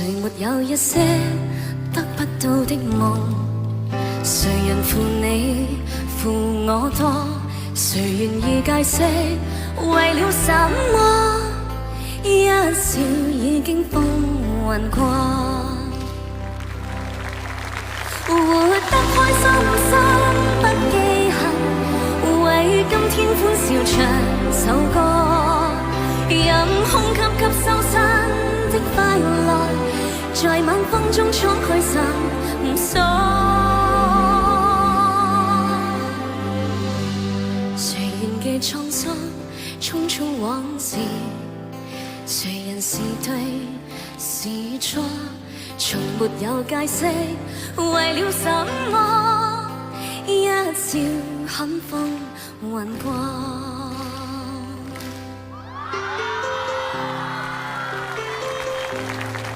誰沒有一些得不到的夢？誰人負你負我多？誰願意解釋為了什麼？一笑已經風雲過，活得開心心不記恨，為今天歡笑唱首歌，任空吸吸收身的快樂，在晚風中敞開心鎖。誰願記滄桑匆匆往事？誰人是對是錯？從沒有解釋為了什麼？一笑看風雲過。